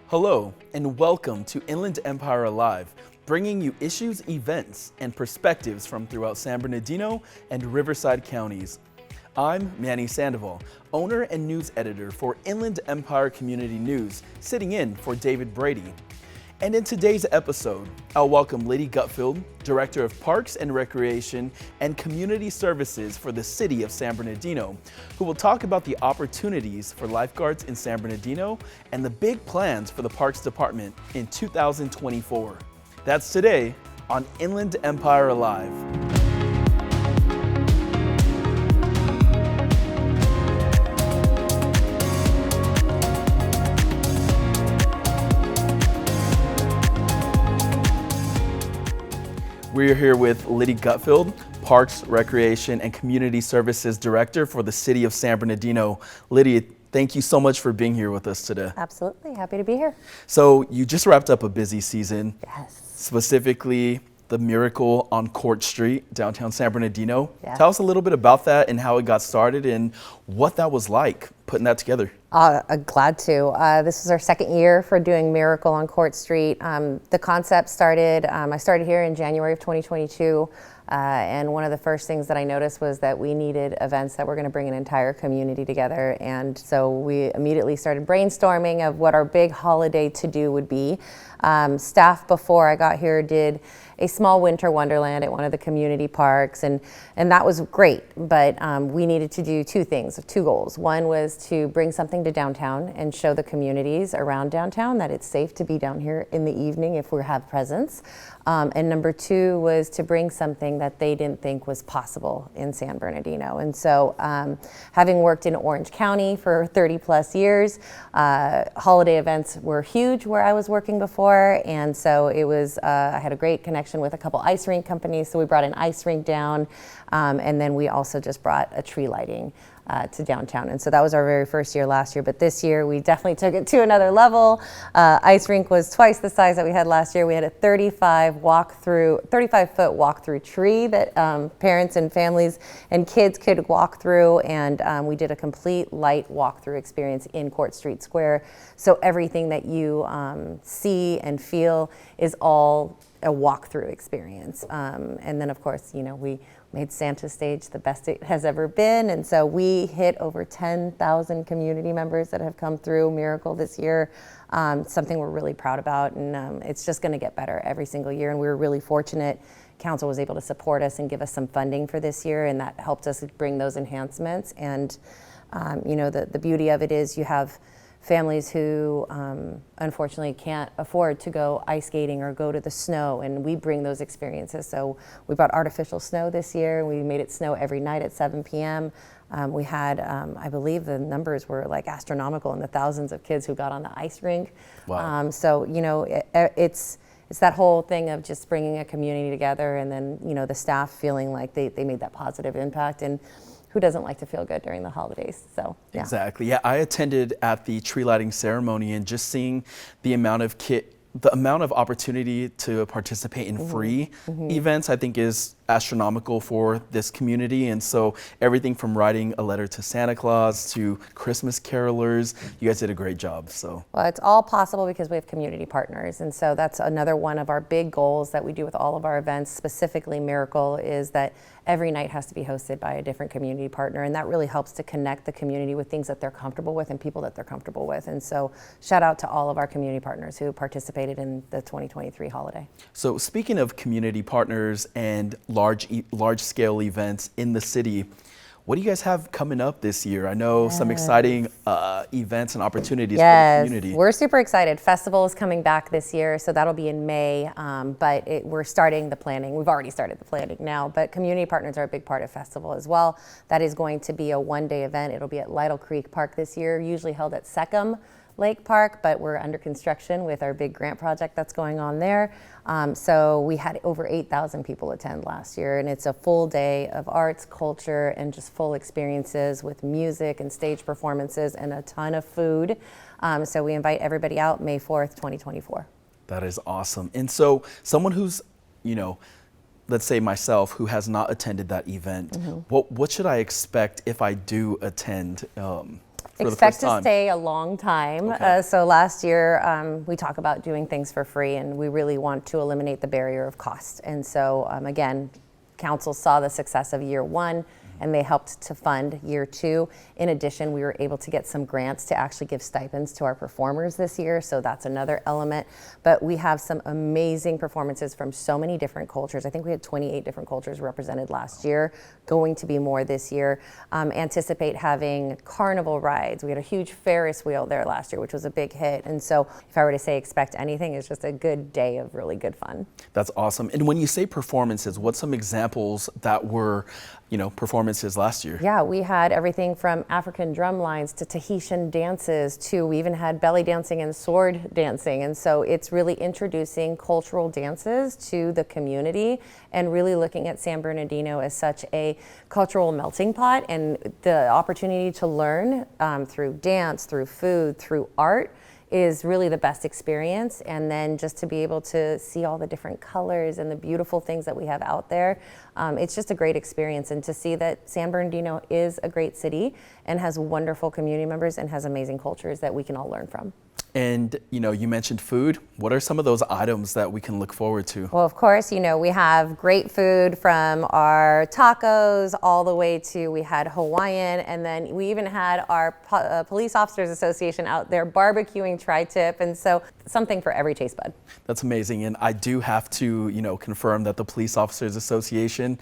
Hello, and welcome to Inland Empire Alive, bringing you issues, events, and perspectives from throughout San Bernardino and Riverside counties. I'm Manny Sandoval, owner and news editor for Inland Empire Community News, sitting in for David Brady. And in today's episode, I'll welcome Liddy Gutfield, Director of Parks and Recreation and Community Services for the City of San Bernardino, who will talk about the opportunities for lifeguards in San Bernardino and the big plans for the Parks Department in 2024. That's today on Inland Empire Alive. We're here with Liddy Gutfield, Parks, Recreation, and Community Services Director for the City of San Bernardino. Liddy, thank you so much for being here with us today. Absolutely, happy to be here. So you just wrapped up a busy season. Yes. Specifically, the Miracle on Court Street, downtown San Bernardino. Yeah. Tell us a little bit about that and how it got started and what that was like putting that together. Glad to. This is our second year for doing Miracle on Court Street. The concept started, I started here in January of 2022, and one of the first things that I noticed was that we needed events that were going to bring an entire community together, and so we immediately started brainstorming of what our big holiday to-do would be. Staff before I got here did a small winter wonderland at one of the community parks, and that was great, but we needed to do two things, two goals. One was to bring something to downtown and show the communities around downtown that it's safe to be down here in the evening if we have presence. And number two was to bring something that they didn't think was possible in San Bernardino. And so having worked in Orange County for 30 plus years, holiday events were huge where I was working before. And so it was, I had a great connection with a couple ice rink companies. So we brought an ice rink down. And then we also just brought a tree lighting to downtown. And so that was our very first year last year, but this year we definitely took it to another level. Ice rink was twice the size that we had last year. We had a 35-foot walk-through tree that parents and families and kids could walk through, and we did a complete light walk-through experience in Court Street Square. So everything that you see and feel is all a walk-through experience. And then of course, you know, we made Santa Stage the best it has ever been. And so we hit over 10,000 community members that have come through Miracle this year. Something we're really proud about, and it's just gonna get better every single year. And we were really fortunate. Council was able to support us and give us some funding for this year, and that helped us bring those enhancements. And you know, the beauty of it is you have families who unfortunately can't afford to go ice skating or go to the snow, and we bring those experiences. So we brought artificial snow this year, and we made it snow every night at 7 p.m. We had, I believe the numbers were like astronomical in the thousands of kids who got on the ice rink. Wow. So, you know, it's that whole thing of just bringing a community together, and then, you know, the staff feeling like they made that positive impact. And who doesn't like to feel good during the holidays? So yeah. Exactly. Yeah, I attended at the tree lighting ceremony, and just seeing the amount of opportunity to participate in free events, I think is astronomical for this community. And so everything from writing a letter to Santa Claus to Christmas carolers, you guys did a great job. So well, it's all possible because we have community partners, and so that's another one of our big goals that we do with all of our events, specifically Miracle, is that every night has to be hosted by a different community partner, and that really helps to connect the community with things that they're comfortable with and people that they're comfortable with. And so shout out to all of our community partners who participated in the 2023 holiday. So speaking of community partners and large scale events in the city, what do you guys have coming up this year? I know some exciting events and opportunities for the community. We're super excited. Festival is coming back this year, so that'll be in May, but we're starting the planning. We've already started the planning now, but community partners are a big part of Festival as well. That is going to be a one-day event. It'll be at Lytle Creek Park this year, usually held at Seckham Lake Park, but we're under construction with our big grant project that's going on there. So we had over 8,000 people attend last year, and it's a full day of arts, culture, and just full experiences with music and stage performances and a ton of food. So we invite everybody out May 4th, 2024. That is awesome. And so someone who's, you know, let's say myself, who has not attended that event, what should I expect if I do attend? for the Expect first to time? stay a long time. Okay. So last year, we talk about doing things for free, and we really want to eliminate the barrier of cost. And so again, council saw the success of year one, and they helped to fund year two. In addition, we were able to get some grants to actually give stipends to our performers this year, so that's another element. But we have some amazing performances from so many different cultures. I think we had 28 different cultures represented last year, going to be more this year. Anticipate having carnival rides. We had a huge Ferris wheel there last year, which was a big hit. And so if I were to say expect anything, it's just a good day of really good fun. That's awesome. And when you say performances, what's some examples that were, performances last year? Yeah, we had everything from African drum lines to Tahitian dances to we even had belly dancing and sword dancing. And so it's really introducing cultural dances to the community and really looking at San Bernardino as such a cultural melting pot, and the opportunity to learn through dance, through food, through art is really the best experience. And then just to be able to see all the different colors and the beautiful things that we have out there, it's just a great experience. And to see that San Bernardino is a great city and has wonderful community members and has amazing cultures that we can all learn from. And, you mentioned food. What are some of those items that we can look forward to? Well, of course, we have great food from our tacos all the way to we had Hawaiian, and then we even had our Police Officers Association out there barbecuing tri-tip, and so something for every taste bud. That's amazing. And I do have to, confirm that the Police Officers Association,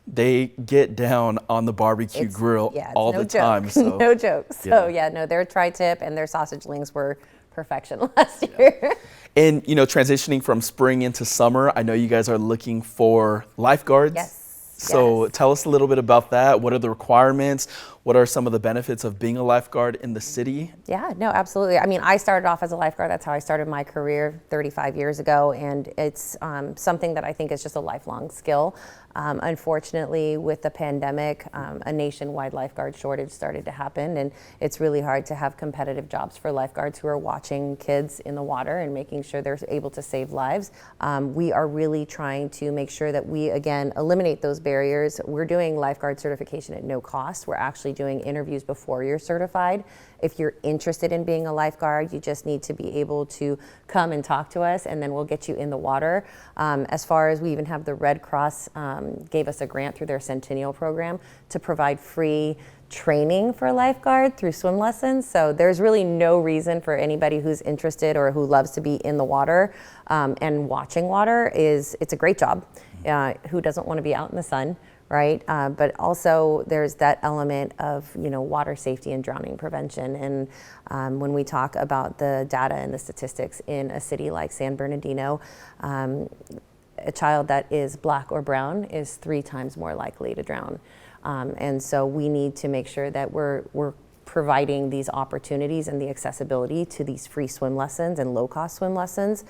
they get down on the barbecue grill all the time. So. No joke. So their tri-tip and their sausage links were perfection last year. And, transitioning from spring into summer, I know you guys are looking for lifeguards. Yes. So tell us a little bit about that. What are the requirements? What are some of the benefits of being a lifeguard in the city? Yeah, no, absolutely. I mean, I started off as a lifeguard. That's how I started my career 35 years ago. And it's something that I think is just a lifelong skill. Unfortunately, with the pandemic, a nationwide lifeguard shortage started to happen. And it's really hard to have competitive jobs for lifeguards who are watching kids in the water and making sure they're able to save lives. We are really trying to make sure that we, again, eliminate those barriers. We're doing lifeguard certification at no cost. We're actually doing interviews before you're certified. If you're interested in being a lifeguard, you just need to be able to come and talk to us, and then we'll get you in the water. As far as we even have the Red Cross gave us a grant through their Centennial program to provide free training for a lifeguard through swim lessons. So there's really no reason for anybody who's interested or who loves to be in the water and watching water. It's a great job. Who doesn't want to be out in the sun? Right, but also there's that element of water safety and drowning prevention. And when we talk about the data and the statistics in a city like San Bernardino, a child that is Black or brown is 3 times more likely to drown. And so we need to make sure that we're providing these opportunities and the accessibility to these free swim lessons and low-cost swim lessons.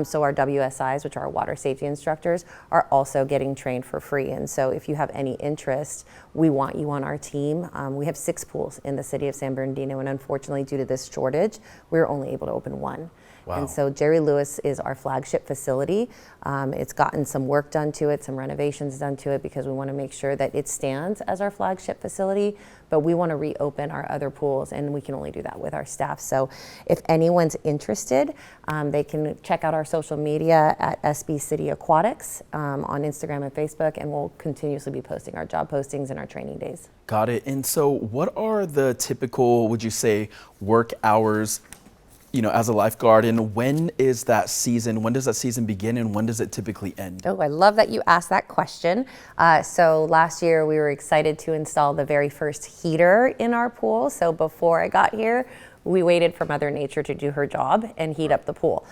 So our WSIs, which are our water safety instructors, are also getting trained for free. And so if you have any interest, we want you on our team. We have 6 pools in the city of San Bernardino, and unfortunately, due to this shortage, we're only able to open 1. Wow. And so Jerry Lewis is our flagship facility. It's gotten some work done to it, some renovations done to it, because we want to make sure that it stands as our flagship facility, but we want to reopen our other pools, and we can only do that with our staff. So if anyone's interested, they can check out our social media at SB City Aquatics on Instagram and Facebook, and we'll continuously be posting our job postings and our training days. Got it. And so what are the typical, would you say, work hours as a lifeguard, and when is that season? When does that season begin, and when does it typically end? Oh, I love that you asked that question. So last year we were excited to install the very first heater in our pool. So before I got here, we waited for Mother Nature to do her job and heat up the pool,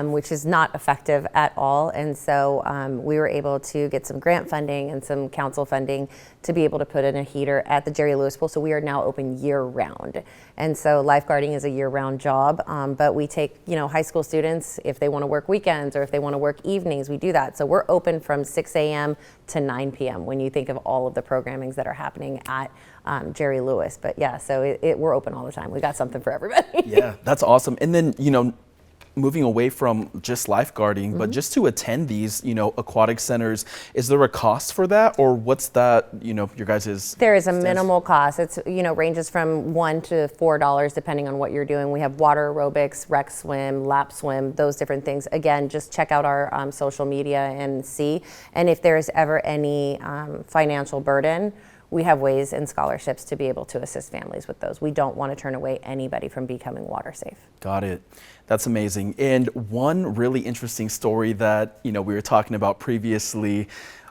which is not effective at all. And so we were able to get some grant funding and some council funding to be able to put in a heater at the Jerry Lewis pool. So we are now open year round. And so lifeguarding is a year round job, but we take, high school students, if they want to work weekends or if they want to work evenings, we do that. So we're open from 6 a.m. to 9 p.m. when you think of all of the programmings that are happening at Jerry Lewis. But yeah, so we're open all the time. We got something for everybody. Yeah, that's awesome. And then, moving away from just lifeguarding, but just to attend these, aquatic centers, is there a cost for that, or what's that, your guys' There is a minimal cost. It's, ranges from $1 to $4 depending on what you're doing. We have water aerobics, rec swim, lap swim, those different things. Again, just check out our social media and see. And if there's ever any financial burden, we have ways and scholarships to be able to assist families with those. We don't want to turn away anybody from becoming water safe. Got it. That's amazing. And one really interesting story that, we were talking about previously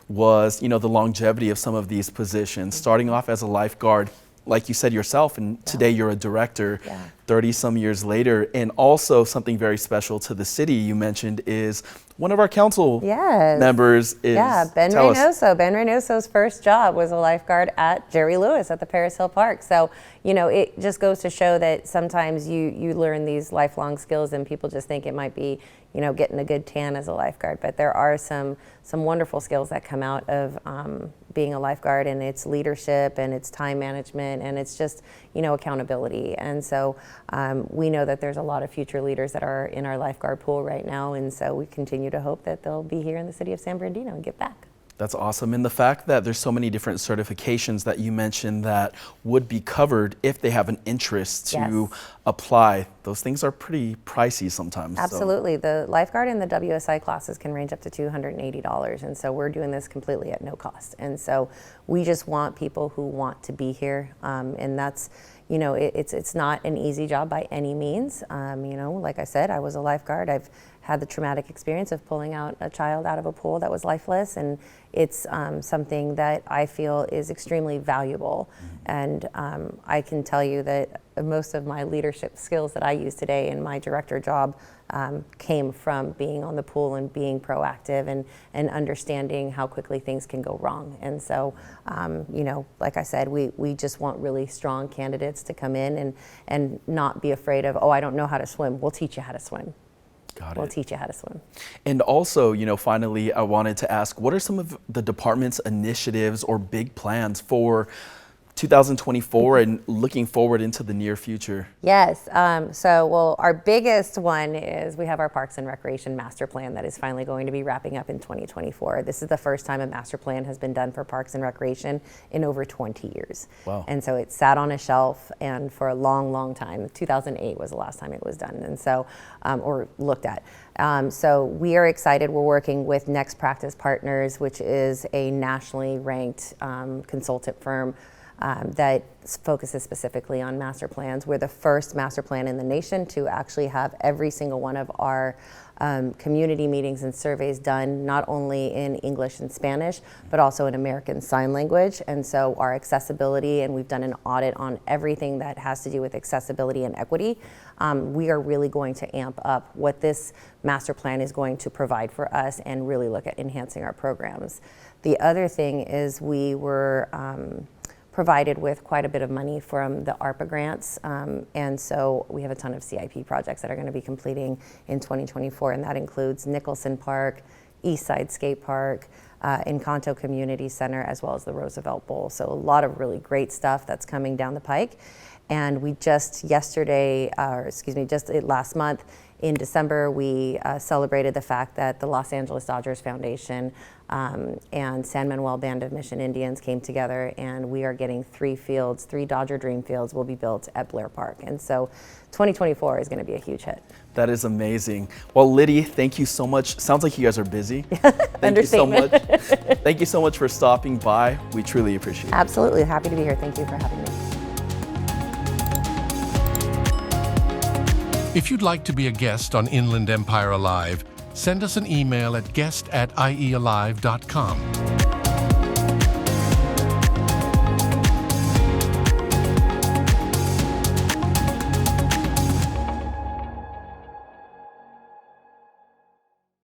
was, the longevity of some of these positions. Starting off as a lifeguard, like you said yourself, and today you're a director, 30 some years later. And also something very special to the city you mentioned is one of our council members is Ben Reynoso. Ben Reynoso's first job was a lifeguard at Jerry Lewis at the Paris Hill Park. So, it just goes to show that sometimes you learn these lifelong skills and people just think it might be, getting a good tan as a lifeguard. But there are some wonderful skills that come out of being a lifeguard, and it's leadership and it's time management and it's just, accountability. And so we know that there's a lot of future leaders that are in our lifeguard pool right now. And so we continue to hope that they'll be here in the city of San Bernardino and give back. That's awesome. And the fact that there's so many different certifications that you mentioned that would be covered if they have an interest to apply, those things are pretty pricey sometimes. Absolutely. The lifeguard and the WSI classes can range up to $280. And so we're doing this completely at no cost. And so we just want people who want to be here. And that's, it's not an easy job by any means. Like I said, I was a lifeguard. I've had the traumatic experience of pulling out a child out of a pool that was lifeless, and it's something that I feel is extremely valuable. And I can tell you that most of my leadership skills that I use today in my director job came from being on the pool and being proactive and understanding how quickly things can go wrong. And so, like I said, we just want really strong candidates to come in and not be afraid of, I don't know how to swim. We'll teach you how to swim. We'll teach you how to swim. And also, finally, I wanted to ask, what are some of the department's initiatives or big plans for 2024 and looking forward into the near future? Yes. Our biggest one is we have our Parks and Recreation Master Plan that is finally going to be wrapping up in 2024. This is the first time a master plan has been done for Parks and Recreation in over 20 years. Wow. And so it sat on a shelf and for a long, long time. 2008 was the last time it was done, and so, or looked at. So we are excited. We're working with Next Practice Partners, which is a nationally ranked consultant firm that focuses specifically on master plans. We're the first master plan in the nation to actually have every single one of our community meetings and surveys done not only in English and Spanish, but also in American Sign Language. And so our accessibility, and we've done an audit on everything that has to do with accessibility and equity. We are really going to amp up what this master plan is going to provide for us and really look at enhancing our programs. The other thing is we were provided with quite a bit of money from the ARPA grants, and so we have a ton of CIP projects that are going to be completing in 2024, and that includes Nicholson Park, Eastside Skate Park, Encanto Community Center, as well as the Roosevelt Bowl. So a lot of really great stuff that's coming down the pike. And we just last month in December, we celebrated the fact that the Los Angeles Dodgers Foundation and San Manuel Band of Mission Indians came together, and we are getting 3 Dodger Dream Fields will be built at Blair Park. And so 2024 is going to be a huge hit. That is amazing. Well, Liddy, thank you so much. Sounds like you guys are busy. Thank you so much. Thank you so much for stopping by. We truly appreciate it. Absolutely. Happy to be here. Thank you for having me. If you'd like to be a guest on Inland Empire Alive, send us an email at guest@iealive.com.